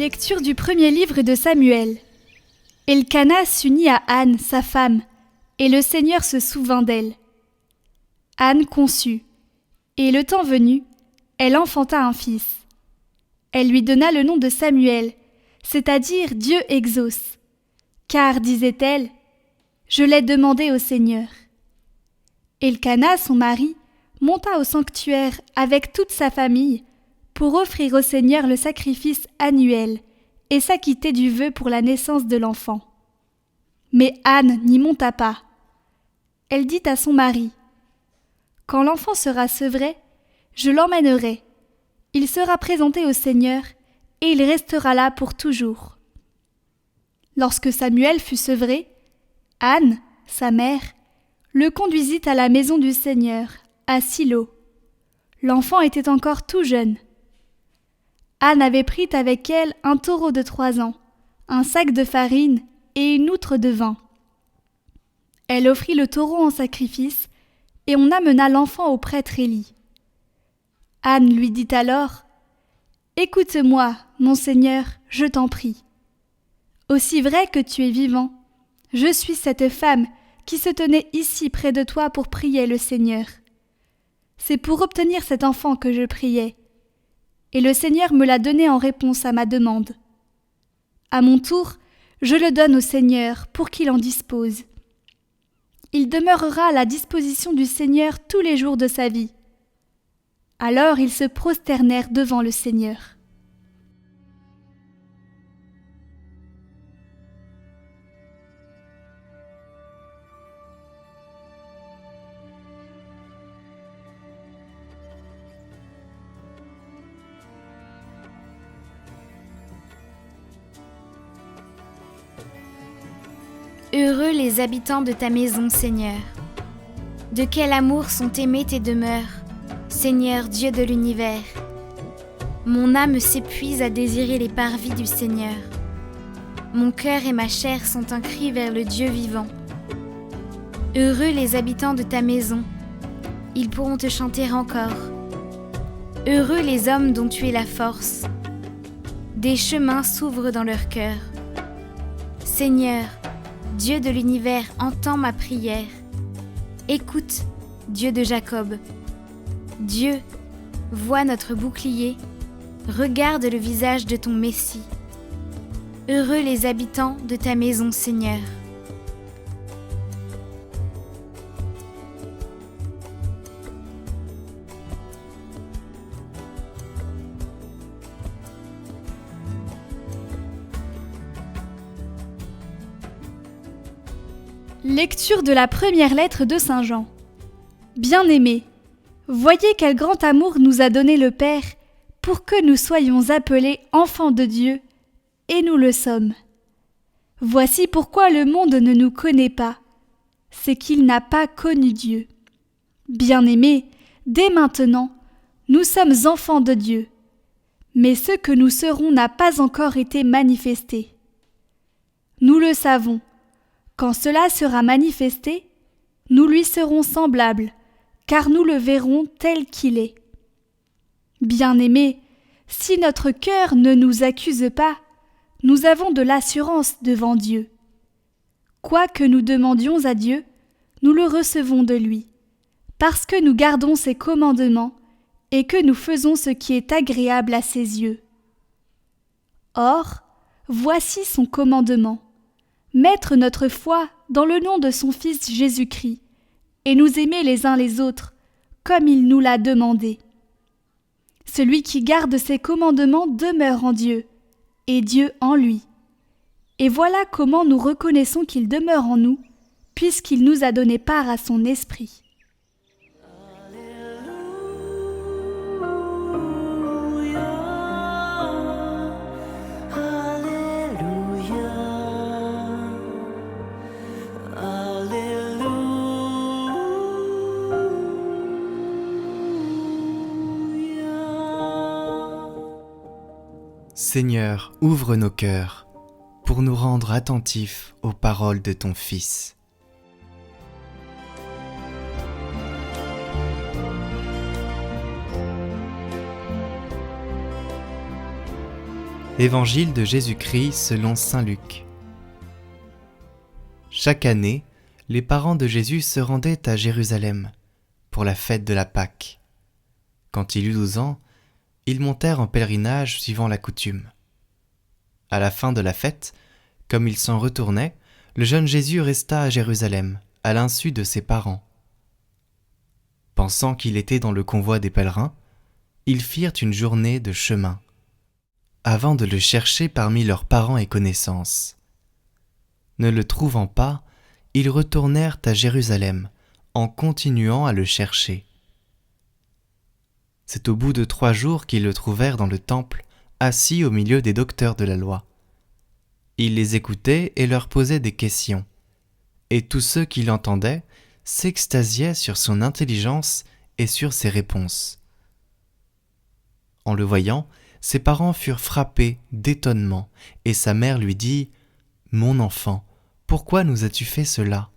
Lecture du premier livre de Samuel. Elkana s'unit à Anne, sa femme, et le Seigneur se souvint d'elle. Anne conçut, et le temps venu, elle enfanta un fils. Elle lui donna le nom de Samuel, c'est-à-dire Dieu exauce. Car, disait-elle, je l'ai demandé au Seigneur. Elkana, son mari, monta au sanctuaire avec toute sa famille pour offrir au Seigneur le sacrifice annuel et s'acquitter du vœu pour la naissance de l'enfant. Mais Anne n'y monta pas. Elle dit à son mari : « Quand l'enfant sera sevré, je l'emmènerai. Il sera présenté au Seigneur et il restera là pour toujours. » Lorsque Samuel fut sevré, Anne, sa mère, le conduisit à la maison du Seigneur, à Silo. L'enfant était encore tout jeune. Anne avait pris avec elle un taureau de 3 ans, un sac de farine et une outre de vin. Elle offrit le taureau en sacrifice et on amena l'enfant au prêtre Élie. Anne lui dit alors : « Écoute-moi, mon Seigneur, je t'en prie. Aussi vrai que tu es vivant, je suis cette femme qui se tenait ici près de toi pour prier le Seigneur. C'est pour obtenir cet enfant que je priais. Et le Seigneur me l'a donné en réponse à ma demande. À mon tour, je le donne au Seigneur pour qu'il en dispose. Il demeurera à la disposition du Seigneur tous les jours de sa vie. » Alors ils se prosternèrent devant le Seigneur. Heureux les habitants de ta maison, Seigneur. De quel amour sont aimées tes demeures, Seigneur Dieu de l'univers. Mon âme s'épuise à désirer les parvis du Seigneur. Mon cœur et ma chair sont un cri vers le Dieu vivant. Heureux les habitants de ta maison, ils pourront te chanter encore. Heureux les hommes dont tu es la force. Des chemins s'ouvrent dans leur cœur. Seigneur, Dieu de l'univers, entends ma prière. Écoute, Dieu de Jacob. Dieu, vois notre bouclier, regarde le visage de ton Messie. Heureux les habitants de ta maison, Seigneur. Lecture de la première lettre de Saint Jean. Bien-aimés, voyez quel grand amour nous a donné le Père pour que nous soyons appelés enfants de Dieu, et nous le sommes. Voici pourquoi le monde ne nous connaît pas, c'est qu'il n'a pas connu Dieu. Bien-aimés, dès maintenant, nous sommes enfants de Dieu, mais ce que nous serons n'a pas encore été manifesté. Nous le savons. Quand cela sera manifesté, nous lui serons semblables, car nous le verrons tel qu'il est. Bien-aimés, si notre cœur ne nous accuse pas, nous avons de l'assurance devant Dieu. Quoi que nous demandions à Dieu, nous le recevons de lui, parce que nous gardons ses commandements et que nous faisons ce qui est agréable à ses yeux. Or, voici son commandement. Mettre notre foi dans le nom de son Fils Jésus-Christ, et nous aimer les uns les autres, comme il nous l'a demandé. Celui qui garde ses commandements demeure en Dieu, et Dieu en lui. Et voilà comment nous reconnaissons qu'il demeure en nous, puisqu'il nous a donné part à son esprit. Seigneur, ouvre nos cœurs pour nous rendre attentifs aux paroles de ton Fils. Évangile de Jésus-Christ selon saint Luc. Chaque année, les parents de Jésus se rendaient à Jérusalem pour la fête de la Pâque. Quand il eut 12 ans, ils montèrent en pèlerinage suivant la coutume. À la fin de la fête, comme ils s'en retournaient, le jeune Jésus resta à Jérusalem, à l'insu de ses parents. Pensant qu'il était dans le convoi des pèlerins, ils firent une journée de chemin, avant de le chercher parmi leurs parents et connaissances. Ne le trouvant pas, ils retournèrent à Jérusalem, en continuant à le chercher. C'est au bout de 3 jours qu'ils le trouvèrent dans le temple, assis au milieu des docteurs de la loi. Il les écoutait et leur posait des questions, et tous ceux qui l'entendaient s'extasiaient sur son intelligence et sur ses réponses. En le voyant, ses parents furent frappés d'étonnement, et sa mère lui dit « Mon enfant, pourquoi nous as-tu fait cela ?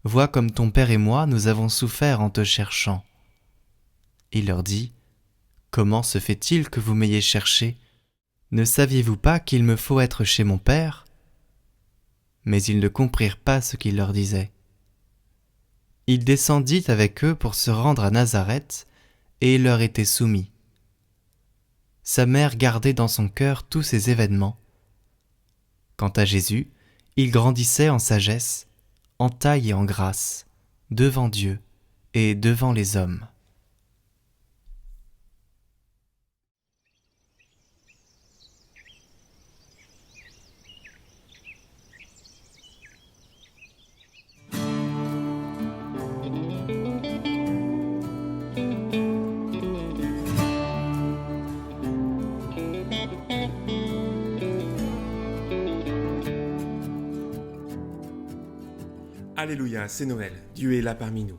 Vois comme ton père et moi nous avons souffert en te cherchant. » Il leur dit « Comment se fait-il que vous m'ayez cherché ? Ne saviez-vous pas qu'il me faut être chez mon père ?» Mais ils ne comprirent pas ce qu'il leur disait. Il descendit avec eux pour se rendre à Nazareth, et il leur était soumis. Sa mère gardait dans son cœur tous ces événements. Quant à Jésus, il grandissait en sagesse, en taille et en grâce, devant Dieu et devant les hommes. Alléluia, c'est Noël, Dieu est là parmi nous.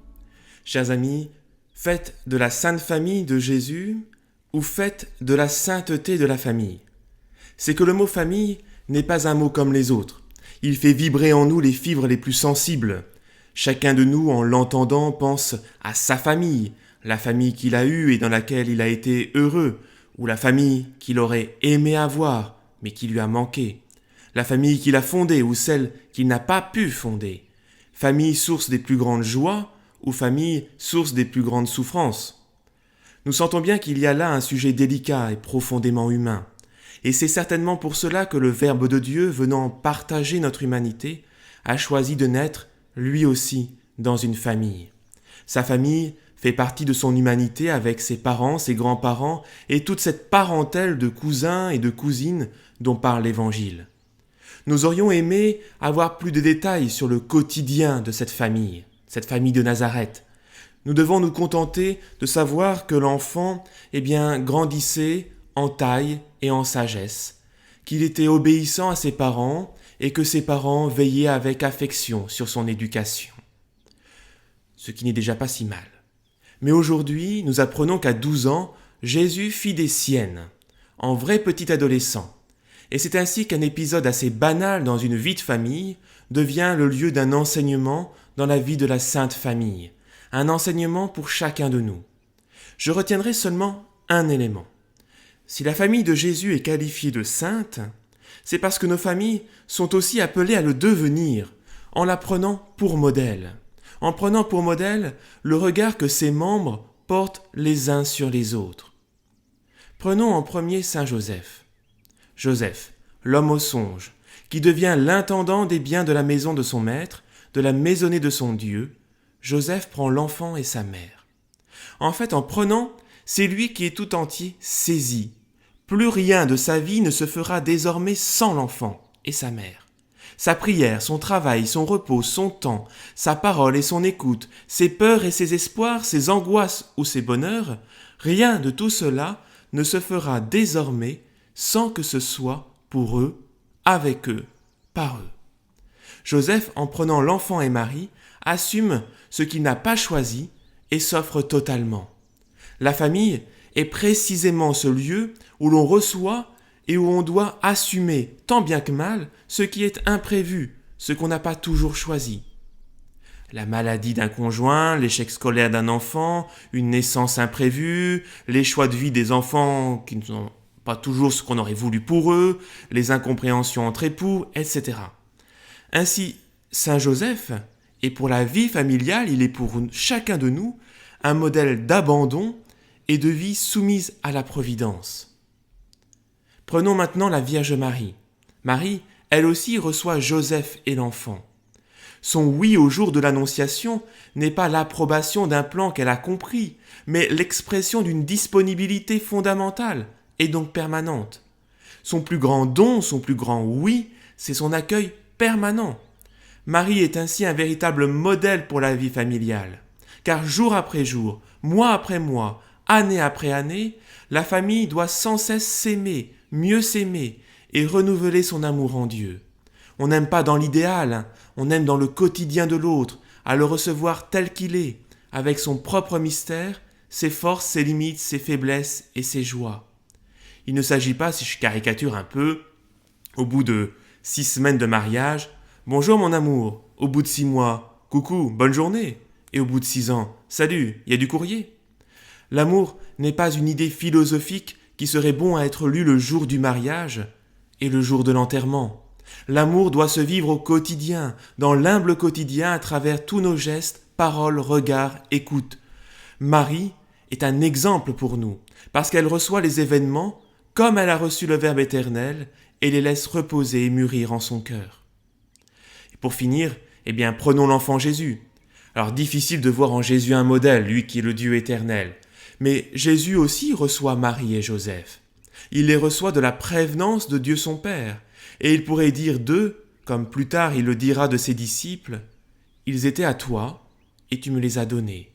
Chers amis, fête de la Sainte Famille de Jésus ou fête de la sainteté de la famille. C'est que le mot famille n'est pas un mot comme les autres. Il fait vibrer en nous les fibres les plus sensibles. Chacun de nous, en l'entendant, pense à sa famille, la famille qu'il a eue et dans laquelle il a été heureux, ou la famille qu'il aurait aimé avoir, mais qui lui a manqué, la famille qu'il a fondée ou celle qu'il n'a pas pu fonder. Famille source des plus grandes joies ou famille source des plus grandes souffrances. Nous sentons bien qu'il y a là un sujet délicat et profondément humain. Et c'est certainement pour cela que le Verbe de Dieu, venant partager notre humanité, a choisi de naître, lui aussi, dans une famille. Sa famille fait partie de son humanité avec ses parents, ses grands-parents et toute cette parentèle de cousins et de cousines dont parle l'Évangile. Nous aurions aimé avoir plus de détails sur le quotidien de cette famille de Nazareth. Nous devons nous contenter de savoir que l'enfant, grandissait en taille et en sagesse, qu'il était obéissant à ses parents et que ses parents veillaient avec affection sur son éducation. Ce qui n'est déjà pas si mal. Mais aujourd'hui, nous apprenons qu'à 12 ans, Jésus fit des siennes, en vrai petit adolescent. Et c'est ainsi qu'un épisode assez banal dans une vie de famille devient le lieu d'un enseignement dans la vie de la Sainte Famille, un enseignement pour chacun de nous. Je retiendrai seulement un élément. Si la famille de Jésus est qualifiée de sainte, c'est parce que nos familles sont aussi appelées à le devenir, en la prenant pour modèle. En prenant pour modèle le regard que ses membres portent les uns sur les autres. Prenons en premier Saint Joseph. Joseph, l'homme au songe, qui devient l'intendant des biens de la maison de son maître, de la maisonnée de son Dieu, Joseph prend l'enfant et sa mère. En fait, en prenant, c'est lui qui est tout entier saisi. Plus rien de sa vie ne se fera désormais sans l'enfant et sa mère. Sa prière, son travail, son repos, son temps, sa parole et son écoute, ses peurs et ses espoirs, ses angoisses ou ses bonheurs, rien de tout cela ne se fera désormais sans que ce soit pour eux, avec eux, par eux. Joseph, en prenant l'enfant et Marie, assume ce qu'il n'a pas choisi et s'offre totalement. La famille est précisément ce lieu où l'on reçoit et où on doit assumer, tant bien que mal, ce qui est imprévu, ce qu'on n'a pas toujours choisi. La maladie d'un conjoint, l'échec scolaire d'un enfant, une naissance imprévue, les choix de vie des enfants qui ne sont pas toujours ce qu'on aurait voulu pour eux, les incompréhensions entre époux, etc. Ainsi, Saint Joseph est pour la vie familiale, il est pour chacun de nous un modèle d'abandon et de vie soumise à la providence. Prenons maintenant la Vierge Marie. Marie, elle aussi reçoit Joseph et l'enfant. Son oui au jour de l'Annonciation n'est pas l'approbation d'un plan qu'elle a compris, mais l'expression d'une disponibilité fondamentale et donc permanente. Son plus grand don, son plus grand oui, c'est son accueil permanent. Marie est ainsi un véritable modèle pour la vie familiale, car jour après jour, mois après mois, année après année, la famille doit sans cesse s'aimer, mieux s'aimer et renouveler son amour en Dieu. On n'aime pas dans l'idéal, on aime dans le quotidien de l'autre, à le recevoir tel qu'il est, avec son propre mystère, ses forces, ses limites, ses faiblesses et ses joies. Il ne s'agit pas, si je caricature un peu, au bout de 6 semaines de mariage, « Bonjour mon amour », au bout de 6 mois, « Coucou, bonne journée », et au bout de 6 ans, « Salut, il y a du courrier ». L'amour n'est pas une idée philosophique qui serait bon à être lue le jour du mariage et le jour de l'enterrement. L'amour doit se vivre au quotidien, dans l'humble quotidien à travers tous nos gestes, paroles, regards, écoutes. Marie est un exemple pour nous, parce qu'elle reçoit les événements comme elle a reçu le Verbe éternel et les laisse reposer et mûrir en son cœur. Et pour finir, prenons l'enfant Jésus. Alors difficile de voir en Jésus un modèle, lui qui est le Dieu éternel. Mais Jésus aussi reçoit Marie et Joseph. Il les reçoit de la prévenance de Dieu son Père. Et il pourrait dire d'eux, comme plus tard il le dira de ses disciples, « Ils étaient à toi, et tu me les as donnés. »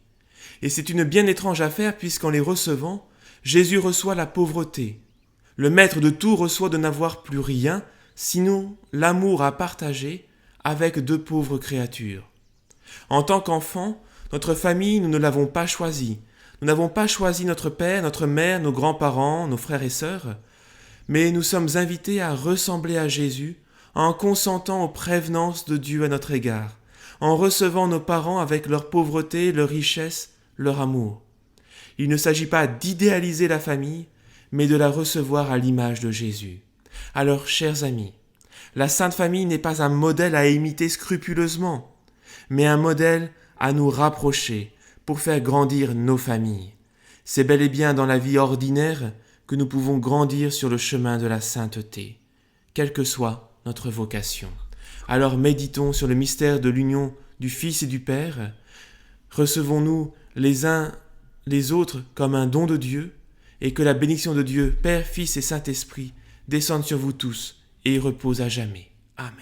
Et c'est une bien étrange affaire puisqu'en les recevant, Jésus reçoit la pauvreté. Le maître de tout reçoit de n'avoir plus rien, sinon l'amour à partager avec 2 pauvres créatures. En tant qu'enfants, notre famille, nous ne l'avons pas choisie. Nous n'avons pas choisi notre père, notre mère, nos grands-parents, nos frères et sœurs, mais nous sommes invités à ressembler à Jésus en consentant aux prévenances de Dieu à notre égard, en recevant nos parents avec leur pauvreté, leur richesse, leur amour. Il ne s'agit pas d'idéaliser la famille, mais de la recevoir à l'image de Jésus. Alors, chers amis, la Sainte Famille n'est pas un modèle à imiter scrupuleusement, mais un modèle à nous rapprocher pour faire grandir nos familles. C'est bel et bien dans la vie ordinaire que nous pouvons grandir sur le chemin de la sainteté, quelle que soit notre vocation. Alors méditons sur le mystère de l'union du Fils et du Père. Recevons-nous les uns les autres comme un don de Dieu, et que la bénédiction de Dieu, Père, Fils et Saint-Esprit, descende sur vous tous et y repose à jamais. Amen.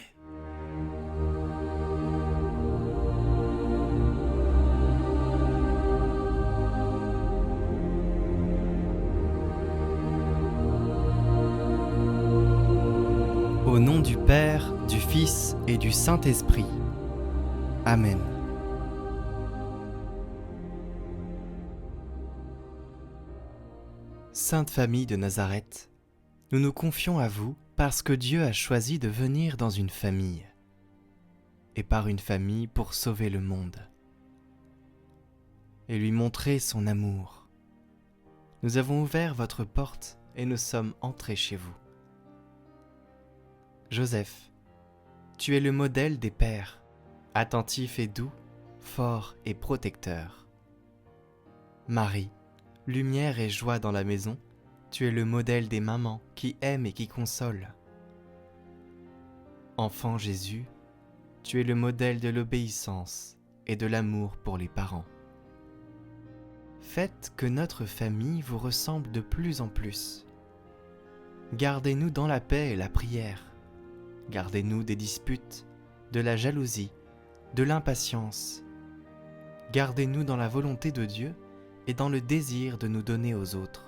Au nom du Père, du Fils et du Saint-Esprit. Amen. Sainte Famille de Nazareth, nous nous confions à vous parce que Dieu a choisi de venir dans une famille, et par une famille pour sauver le monde, et lui montrer son amour. Nous avons ouvert votre porte et nous sommes entrés chez vous. Joseph, tu es le modèle des pères, attentif et doux, fort et protecteur. Marie, lumière et joie dans la maison, tu es le modèle des mamans qui aiment et qui consolent. Enfant Jésus, tu es le modèle de l'obéissance et de l'amour pour les parents. Faites que notre famille vous ressemble de plus en plus. Gardez-nous dans la paix et la prière. Gardez-nous des disputes, de la jalousie, de l'impatience. Gardez-nous dans la volonté de Dieu et dans le désir de nous donner aux autres.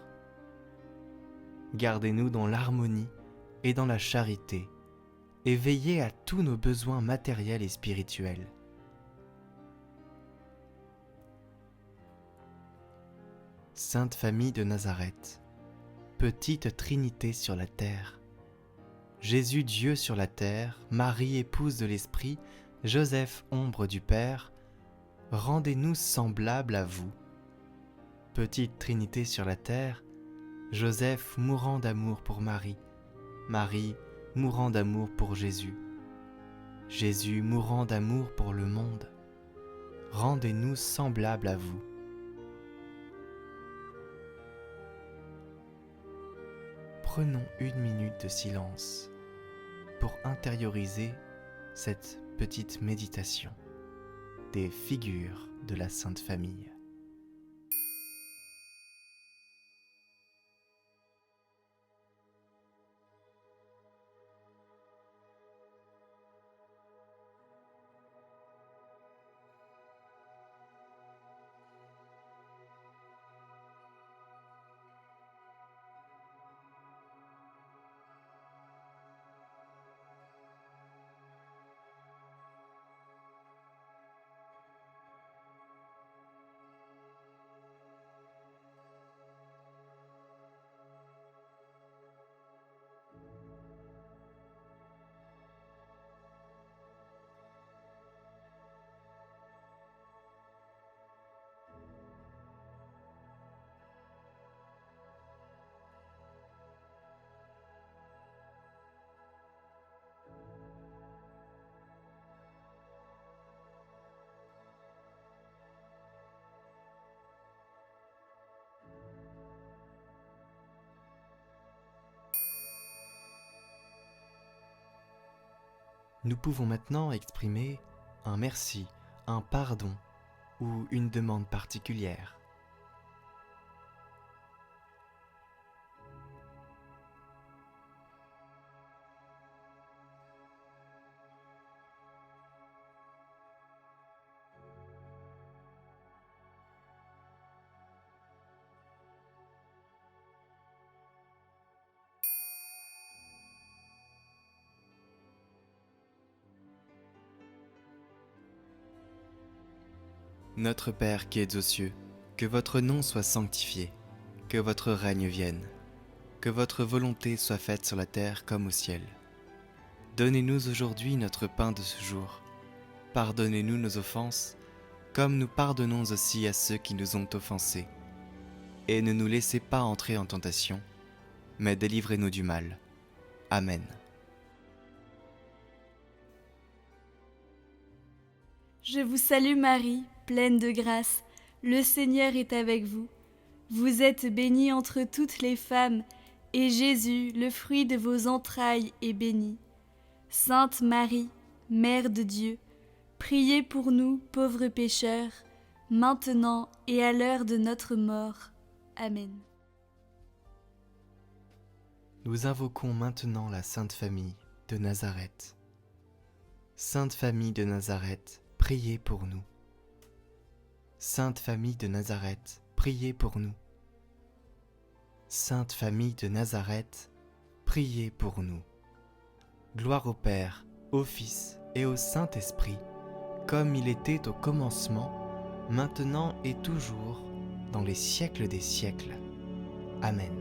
Gardez-nous dans l'harmonie et dans la charité, et veillez à tous nos besoins matériels et spirituels. Sainte Famille de Nazareth, petite Trinité sur la terre, Jésus Dieu sur la terre, Marie épouse de l'Esprit, Joseph ombre du Père, rendez-nous semblables à vous. Petite Trinité sur la terre, Joseph mourant d'amour pour Marie, Marie mourant d'amour pour Jésus, Jésus mourant d'amour pour le monde. Rendez-nous semblables à vous. Prenons une minute de silence pour intérioriser cette petite méditation des figures de la Sainte Famille. Nous pouvons maintenant exprimer un merci, un pardon ou une demande particulière. Notre Père qui es aux cieux, que votre nom soit sanctifié, que votre règne vienne, que votre volonté soit faite sur la terre comme au ciel. Donnez-nous aujourd'hui notre pain de ce jour. Pardonnez-nous nos offenses, comme nous pardonnons aussi à ceux qui nous ont offensés. Et ne nous laissez pas entrer en tentation, mais délivrez-nous du mal. Amen. Je vous salue Marie, pleine de grâce, le Seigneur est avec vous. Vous êtes bénie entre toutes les femmes, et Jésus, le fruit de vos entrailles, est béni. Sainte Marie, Mère de Dieu, priez pour nous, pauvres pécheurs, maintenant et à l'heure de notre mort. Amen. Nous invoquons maintenant la Sainte Famille de Nazareth. Sainte Famille de Nazareth, priez pour nous. Sainte Famille de Nazareth, priez pour nous. Sainte Famille de Nazareth, priez pour nous. Gloire au Père, au Fils et au Saint-Esprit, comme il était au commencement, maintenant et toujours, dans les siècles des siècles. Amen.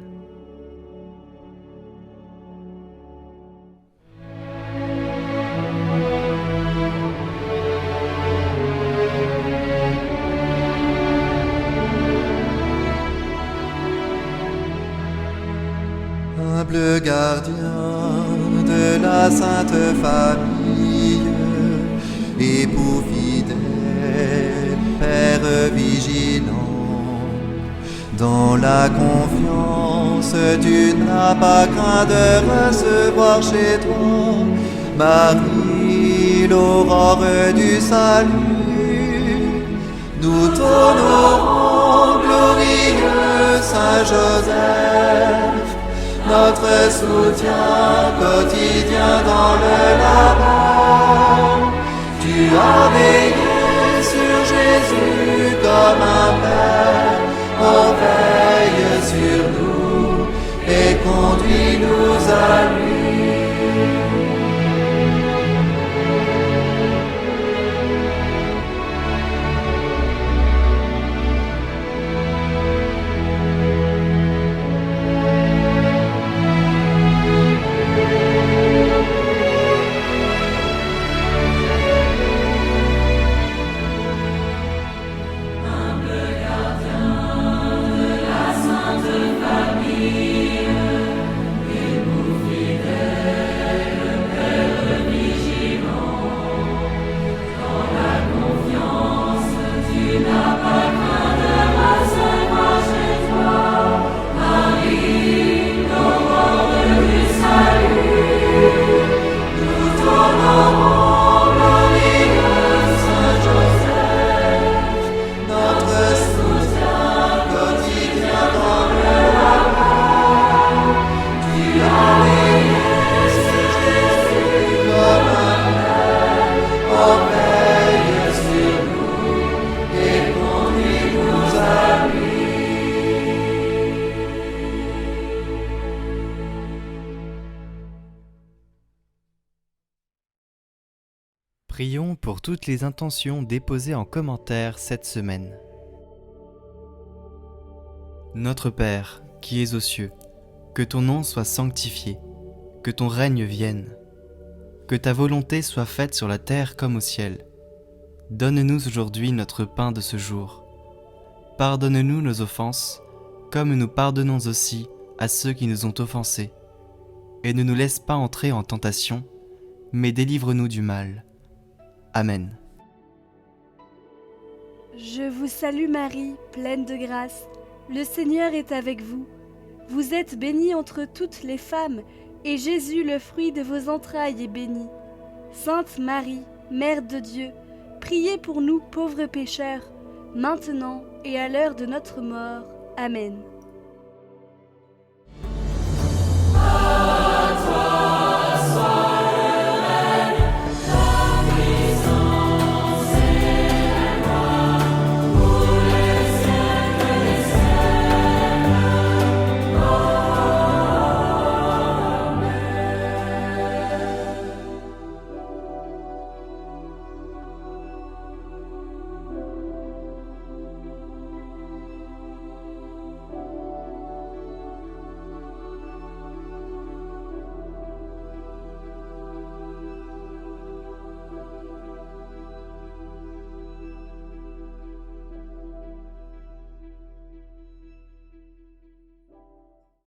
Humble gardien de la Sainte Famille, époux fidèle, Père vigilant, dans la confiance tu n'as pas craint de recevoir chez toi Marie, l'aurore du salut. Nous t'honorons, glorieux Saint Joseph, notre soutien quotidien dans le labeur. Tu as veillé sur Jésus comme un père, oh veille sur nous et conduis-nous à lui. pour toutes les intentions déposées en commentaire cette semaine. Notre Père, qui es aux cieux, que ton nom soit sanctifié, que ton règne vienne, que ta volonté soit faite sur la terre comme au ciel. Donne-nous aujourd'hui notre pain de ce jour. Pardonne-nous nos offenses, comme nous pardonnons aussi à ceux qui nous ont offensés. Et ne nous laisse pas entrer en tentation, mais délivre-nous du mal. Amen. Je vous salue Marie, pleine de grâce. Le Seigneur est avec vous. Vous êtes bénie entre toutes les femmes, et Jésus, le fruit de vos entrailles, est béni. Sainte Marie, Mère de Dieu, priez pour nous pauvres pécheurs, maintenant et à l'heure de notre mort. Amen.